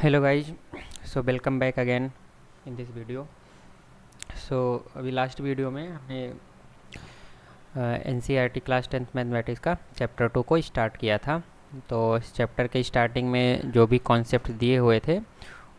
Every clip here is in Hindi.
Hello guys, so welcome back again in this video. So अभी लास्ट वीडियो में हमने एनसीईआरटी क्लास 10th मैथमेटिक्स का चैप्टर 2 को स्टार्ट किया था। तो इस चैप्टर के स्टार्टिंग में जो भी कॉन्सेप्ट दिए हुए थे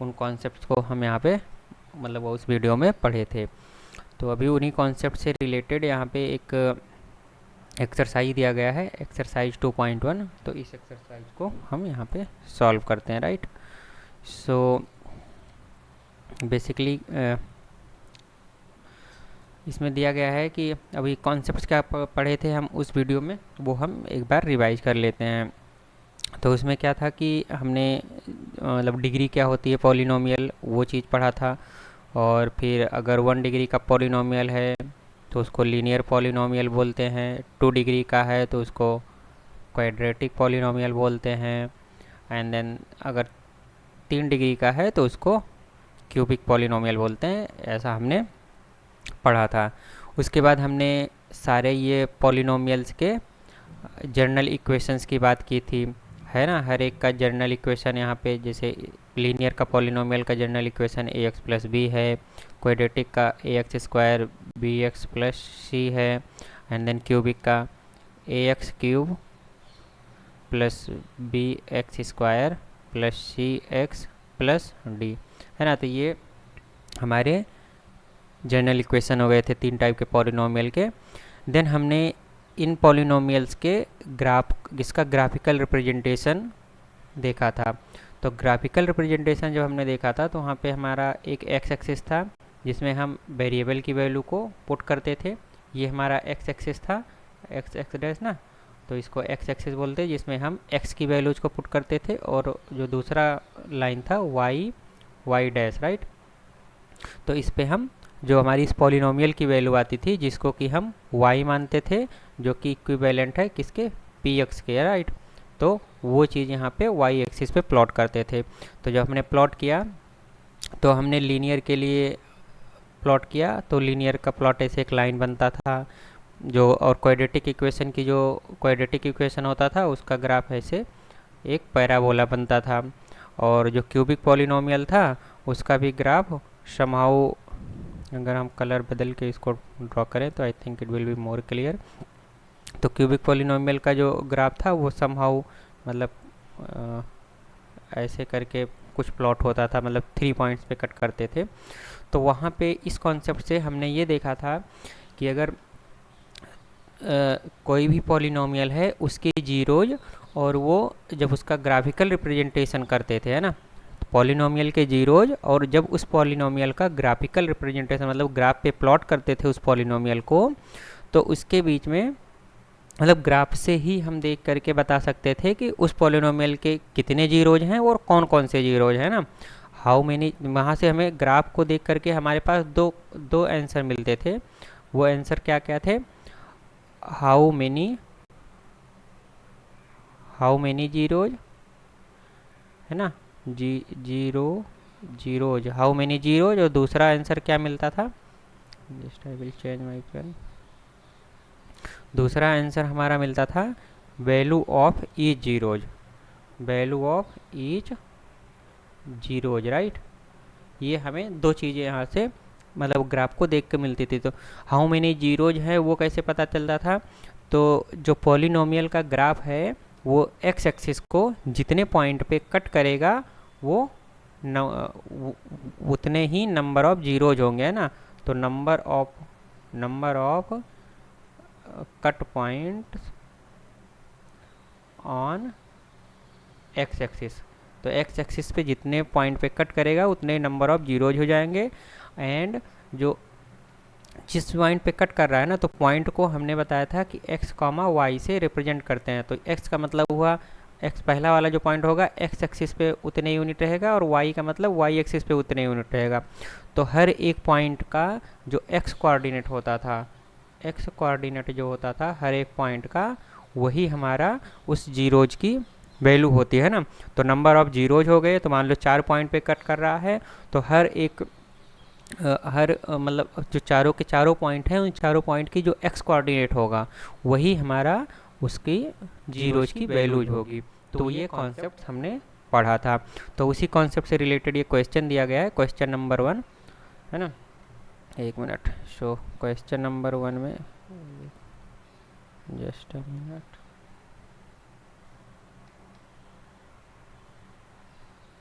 उन कॉन्सेप्ट्स को हम यहाँ पे वो उस वीडियो में पढ़े थे। तो अभी उन्हीं कॉन्सेप्ट से रिलेटेड यहाँ पे एक एक्सरसाइज दिया गया है, एक्सरसाइज 2.1। तो इस एक्सरसाइज को हम यहाँ पे सॉल्व करते हैं, राइट। सो बेसिकली इसमें दिया गया है कि अभी कॉन्सेप्ट्स क्या पढ़े थे हम उस वीडियो में, वो हम एक बार रिवाइज कर लेते हैं। तो उसमें क्या था कि हमने डिग्री क्या होती है पॉलिनोमियल, वो चीज़ पढ़ा था। और फिर अगर 1 डिग्री का पॉलिनोमियल है तो उसको लीनियर पॉलिनोमियल बोलते हैं, 2 डिग्री का है तो उसको क्वाड्रेटिक पॉलिनोमियल बोलते हैं, एंड देन अगर 3 डिग्री का है तो उसको क्यूबिक पॉलिनोमियल बोलते हैं। ऐसा हमने पढ़ा था। उसके बाद हमने सारे ये पॉलिनोमियल्स के जनरल इक्वेशंस की बात की थी, है ना। हर एक का जनरल इक्वेशन यहाँ पे, जैसे लीनियर का पॉलिनोमियल का general equation A X plus B है, क्वाड्रेटिक का A X square B X plus C है, एंड देन क्यूबिक का A X cube plus B X square plus C X plus D, है ना। तो ये हमारे जनरल इक्वेशन हो गए थे 3 टाइप के पॉलिनोमियल के। देन हमने इन पॉलिनोमियल्स के इसका ग्राफिकल रिप्रेजेंटेशन देखा था। तो ग्राफिकल रिप्रेजेंटेशन जब हमने देखा था तो वहाँ पे हमारा एक एक्स एक्सिस था जिसमें हम वेरिएबल की वैल्यू को पुट करते थे। ये हमारा एक्स एक्सिस था, एक्स एक्स डैश ना, तो इसको एक्स एक्सिस बोलते हैं, जिसमें हम एक्स की वैल्यूज को पुट करते थे। और जो दूसरा लाइन था वाई वाई डैश, राइट। तो इस पे हम जो हमारी इस पॉलिनोमियल की वैल्यू आती थी जिसको कि हम y मानते थे, जो कि इक्विवेलेंट है किसके, px के, राइट। तो वो चीज़ यहाँ पे y एक्सिस पे प्लॉट करते थे। तो जब हमने प्लॉट किया तो हमने लीनियर के लिए प्लॉट किया, तो लीनियर का प्लॉट ऐसे एक लाइन बनता था जो, और क्वाड्रेटिक इक्वेशन की जो क्वाड्रेटिक इक्वेशन होता था उसका ग्राफ ऐसे एक पैराबोला बनता था। और जो क्यूबिक पॉलिनोमियल था उसका भी ग्राफ समहाउ, अगर हम कलर बदल के इसको ड्रॉ करें तो I think it will be more clear. तो क्यूबिक पॉलिनोमियल का जो ग्राफ था वो समहाउ ऐसे करके कुछ प्लॉट होता था, 3 पॉइंट्स पे कट करते थे। तो वहाँ पे इस कॉन्सेप्ट से हमने ये देखा था कि अगर कोई भी पॉलिनोमियल है उसके जीरोज, और वो जब उसका ग्राफिकल रिप्रेजेंटेशन करते थे, है ना, पॉलिनोमियल के जीरोज, और जब उस पॉलिनोमियल का ग्राफिकल रिप्रेजेंटेशन ग्राफ पे प्लॉट करते थे उस पॉलिनोमियल को, तो उसके बीच में ग्राफ से ही हम देख करके बता सकते थे कि उस पॉलिनोमियल के कितने जीरोज हैं और कौन कौन से जीरोज हैं ना, हाउ मेनी। वहाँ से हमें ग्राफ को देख करके हमारे पास दो आंसर मिलते थे। वो आंसर क्या क्या थे, हाउ मेनी जीरोज, है ना, जीरोज, हाउ मेनी जीरोज। और दूसरा आंसर क्या मिलता था, just I will change my pen. दूसरा आंसर हमारा मिलता था value of each zeros, value of each zeros, right. ये हमें दो चीज़ें यहाँ से ग्राफ को देख के मिलती थी। तो हाउ मेनी जीरोज है वो कैसे पता चलता था, तो जो पॉलिनोमियल का ग्राफ है वो एक्स एक्सिस को जितने पॉइंट पे कट करेगा वो उतने ही नंबर ऑफ जीरोज होंगे, है ना। तो number of cut point on x axis, तो एक्स एक्सिस पे जितने पॉइंट पे कट करेगा उतने नंबर ऑफ जीरोज हो जाएंगे। एंड जो जिस पॉइंट पे कट कर रहा है ना, तो पॉइंट को हमने बताया था कि x, y से रिप्रेजेंट करते हैं। तो x का मतलब हुआ, x पहला वाला जो पॉइंट होगा x एक्सिस पे उतने यूनिट रहेगा, और y का मतलब y एक्सिस पे उतने यूनिट रहेगा। तो हर एक पॉइंट का जो x कोऑर्डिनेट होता था, x कोऑर्डिनेट जो होता था हर एक पॉइंट का, वही हमारा उस जीरोज की वैल्यू होती है ना। तो नंबर ऑफ जीरोज हो गए, तो मान लो 4 पॉइंट पे कट कर रहा है, तो हर एक जो चारों के चारों पॉइंट हैं उन चारों पॉइंट की जो एक्स कोऑर्डिनेट होगा वही हमारा उसकी जीरोज की वैल्यूज होगी। तो ये कॉन्सेप्ट हमने पढ़ा था। तो उसी कॉन्सेप्ट से रिलेटेड ये क्वेश्चन दिया गया है, क्वेश्चन नंबर 1, है ना। एक मिनट, सो क्वेश्चन नंबर 1 में जस्ट अ मिनट,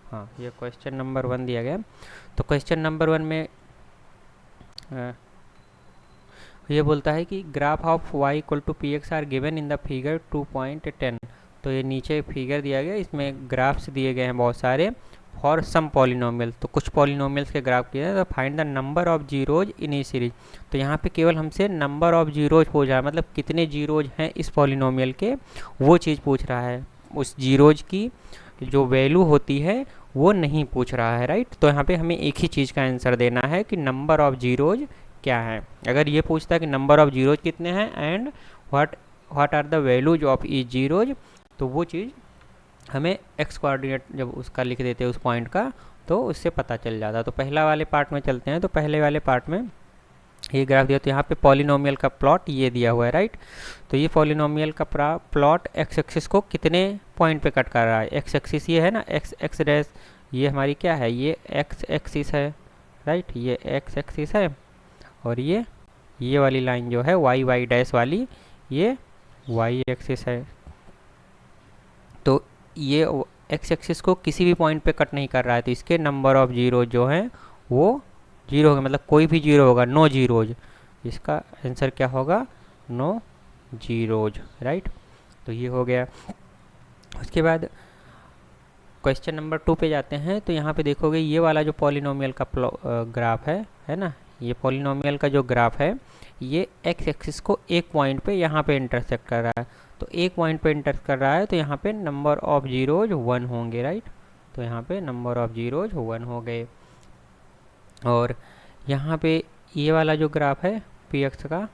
हाँ ये क्वेश्चन नंबर 1 दिया गया। तो क्वेश्चन नंबर 1 में ये बोलता है कि graph of y equal to p x are given in the figure 2.10। तो ये नीचे फिगर दिया गया, इसमें ग्राफ्स दिए गए हैं बहुत सारे फॉर सम पॉलिनोमियल। तो कुछ पॉलिनोमियल्स के ग्राफ किए हैं। तो find the number of zeros in E series. तो यहाँ पे केवल हमसे नंबर ऑफ जीरोज पूछ रहा है, मतलब कितने जीरोज हैं इस पॉलिनोमियल के, वो चीज़ पूछ रहा है। उस जीरोज की जो वैल्यू होती है वो नहीं पूछ रहा है, राइट। तो यहाँ पे हमें एक ही चीज़ का आंसर देना है कि नंबर ऑफ जीरोज क्या है। अगर ये पूछता है कि नंबर ऑफ जीरोज कितने हैं and what are the values of each zeros, तो वो चीज़ हमें एक्स कोऑर्डिनेट जब उसका लिख देते हैं उस पॉइंट का, तो उससे पता चल जाता है। तो पहला वाले पार्ट में चलते हैं। तो पहले वाले पार्ट में ये ग्राफ दिया, तो यहाँ पे पॉलिनोमियल का प्लॉट ये दिया हुआ है, राइट। तो ये पॉलिनोमियल का प्लॉट एक्स एक्सिस को कितने पॉइंट पे कट कर रहा है। एक्स एक्सिस ये है ना, एक्स एक्स डैश, ये हमारी क्या है, ये एक्स एक्सिस है, राइट, ये एक्स एक्सिस है। और ये वाली लाइन जो है वाई वाई डैश वाली, ये वाई एक्सिस है। तो ये एक्स एक्सिस को किसी भी पॉइंट पे कट नहीं कर रहा है, तो इसके नंबर ऑफ जीरो जो हैं वो जीरो होगा, मतलब कोई भी जीरो होगा, नो जीरोज। इसका आंसर क्या होगा, नो जीरोज, राइट। तो ये हो गया। उसके बाद क्वेश्चन नंबर 2 पे जाते हैं। तो यहाँ पे देखोगे ये वाला जो पॉलिनोमियल का ग्राफ है ना, ये पॉलिनोमियल का जो ग्राफ है ये एक्स एक्सिस को एक पॉइंट पे यहाँ पे इंटरसेक्ट कर रहा है। तो एक पॉइंट पे इंटरसेक्ट कर रहा है, तो यहाँ पे नंबर ऑफ जीरोज 1 होंगे, राइट। तो यहाँ पे नंबर ऑफ जीरोज 1 हो गए। और यहाँ पे ये वाला जो ग्राफ है पी एक्स का,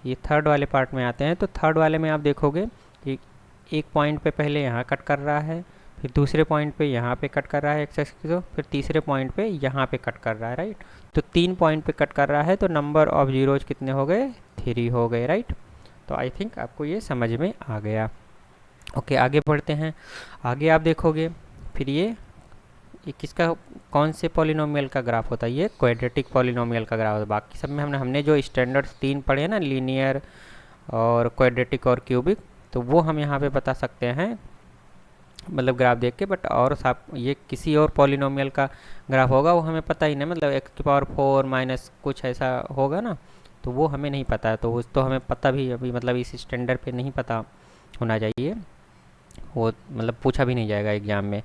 ये थर्ड वाले पार्ट में आते हैं। तो थर्ड वाले में आप देखोगे कि एक पॉइंट पे पहले यहाँ कट कर रहा है, फिर दूसरे पॉइंट पे यहाँ पे कट कर रहा है एक्स एक्सिस को, फिर तीसरे पॉइंट पे यहाँ पे कट कर रहा है, राइट। तो 3 पॉइंट पे कट कर रहा है, तो नंबर ऑफ जीरोज कितने हो गए, 3 हो गए, राइट। तो आई थिंक आपको ये समझ में आ गया। ओके, आगे बढ़ते हैं। आगे आप देखोगे फिर ये किसका, कौन से पॉलिनोमियल का ग्राफ होता है, ये क्वाड्रेटिक पॉलिनोमियल का ग्राफ होता है। बाकी सब में हमने जो स्टैंडर्ड 3 पढ़े हैं ना, लीनियर और क्वाड्रेटिक और क्यूबिक, तो वो हम यहाँ पे बता सकते हैं, मतलब ग्राफ देख के। बट और ये किसी और पॉलिनोमियल का ग्राफ होगा वो हमें पता ही नहीं, मतलब एक्स की पावर 4 माइनस कुछ ऐसा होगा ना, तो वो हमें नहीं पता है। तो उस तो हमें पता भी अभी, मतलब इस स्टैंडर्ड पे नहीं पता होना चाहिए, वो मतलब पूछा भी नहीं जाएगा एग्ज़ाम में।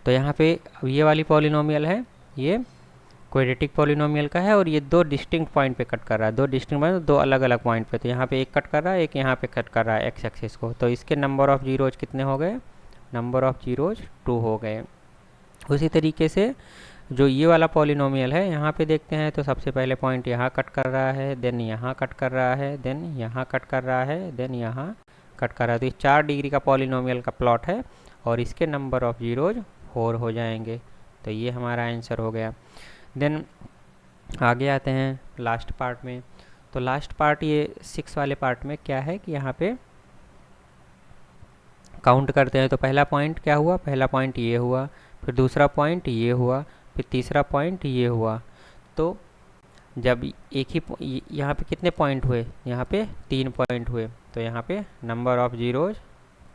तो यहाँ पे ये वाली पॉलिनोमियल है, ये क्वाड्रेटिक पॉलिनोमियल का है, और ये 2 डिस्टिंक्ट पॉइंट पे कट कर रहा है, 2 डिस्टिंक्ट पॉइंट, 2 अलग अलग पॉइंट पे। तो यहाँ पे एक कट कर रहा है, एक यहाँ पे कट कर रहा है एक्स एक्सिस को। तो इसके नंबर ऑफ जीरोज कितने हो गए, नंबर ऑफ जीरोज 2 हो गए। उसी तरीके से जो ये वाला पॉलिनोमियल है यहाँ पे देखते हैं, तो सबसे पहले पॉइंट यहाँ कट कर रहा है, देन यहाँ कट कर रहा है, देन यहाँ कट कर रहा है, देन यहाँ कट कर रहा है। तो ये 4 डिग्री का पॉलिनोमियल का प्लॉट है, और इसके नंबर ऑफ जीरोज 4 हो जाएंगे। तो ये हमारा आंसर हो गया। देन आगे आते हैं लास्ट पार्ट में। तो लास्ट पार्ट ये 6 वाले पार्ट में क्या है कि यहाँ पे काउंट करते हैं। तो पहला पॉइंट क्या हुआ, पहला पॉइंट ये हुआ, फिर दूसरा पॉइंट ये हुआ, फिर तीसरा पॉइंट ये हुआ। तो जब एक ही यहाँ पे कितने पॉइंट हुए, यहाँ पे 3 पॉइंट हुए, तो यहाँ पे नंबर ऑफ जीरोज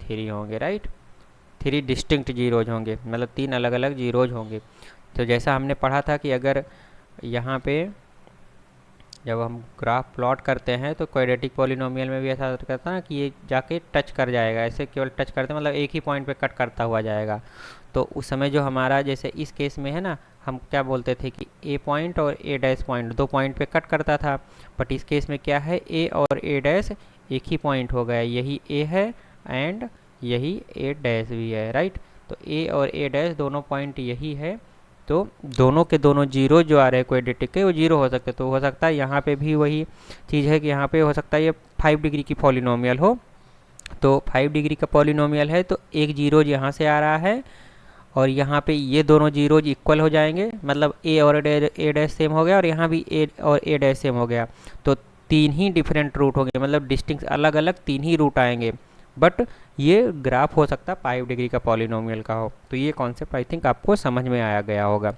3 होंगे, राइट। 3 डिस्टिंक्ट जीरोज होंगे, मतलब 3 अलग अलग जीरोज होंगे। तो जैसा हमने पढ़ा था कि अगर यहाँ पे जब हम ग्राफ प्लॉट करते हैं तो क्वाड्रेटिक पॉलिनोमियल में भी ऐसा करता है ना कि ये जाके टच कर जाएगा, ऐसे केवल टच करते हैं, मतलब एक ही पॉइंट पे कट करता हुआ जाएगा। तो उस समय जो हमारा, जैसे इस केस में है ना, हम क्या बोलते थे कि ए पॉइंट और ए डैश पॉइंट 2 पॉइंट पे कट करता था। बट इस केस में क्या है, ए और ए डैश एक ही पॉइंट हो गया, यही ए है एंड यही ए डैश भी है, राइट। तो ए और ए डैश दोनों पॉइंट यही है, तो दोनों के दोनों जीरो जो आ रहे हैं क्वाड्रेटिक के, वो जीरो हो सकते हैं। तो हो सकता है यहाँ पे भी वही चीज़ है कि यहाँ पे हो सकता है ये 5 डिग्री की पॉलिनोमियल हो। तो 5 डिग्री का पॉलिनोमियल है, तो एक जीरोज यहाँ से आ रहा है, और यहाँ पे ये दोनों जीरोज इक्वल हो जाएंगे, मतलब ए और ए डैश सेम हो गया, और यहाँ भी ए और ए डैश सेम हो गया। तो 3 ही डिफरेंट रूट होंगे, मतलब डिस्टिंक्ट अलग अलग 3 ही रूट आएंगे। बट ये ग्राफ हो सकता है 5 डिग्री का पॉलिनोमियल का हो। तो ये कॉन्सेप्ट आई थिंक आपको समझ में आया गया होगा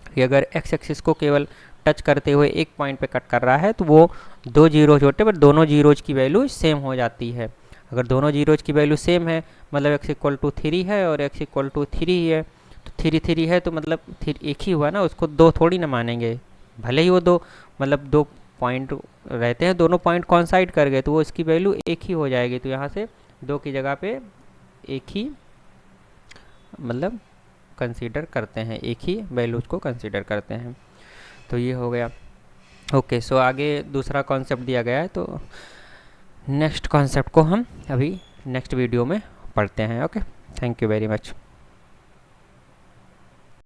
कि अगर एक्स एक्सिस को केवल टच करते हुए एक पॉइंट पे कट कर रहा है तो वो दो जीरोज होते हैं, पर दोनों जीरोज की वैल्यू सेम हो जाती है। अगर दोनों जीरोज की वैल्यू सेम है, मतलब एक्स इक्वल टू 3 है और एक्स इक्वल टू 3 है, तो 3 है तो मतलब एक ही हुआ ना, उसको दो थोड़ी ना मानेंगे। भले ही वो दो, मतलब दो पॉइंट रहते हैं, दोनों पॉइंट कॉन्साइड कर गए तो वो इसकी वैल्यू एक ही हो जाएगी। तो यहाँ से दो की जगह पे एक ही मतलब कंसीडर करते हैं, एक ही वैल्यूज को कंसीडर करते हैं। तो ये हो गया। ओके, सो आगे दूसरा कॉन्सेप्ट दिया गया है, तो नेक्स्ट कॉन्सेप्ट को हम अभी नेक्स्ट वीडियो में पढ़ते हैं। Okay, thank you very much.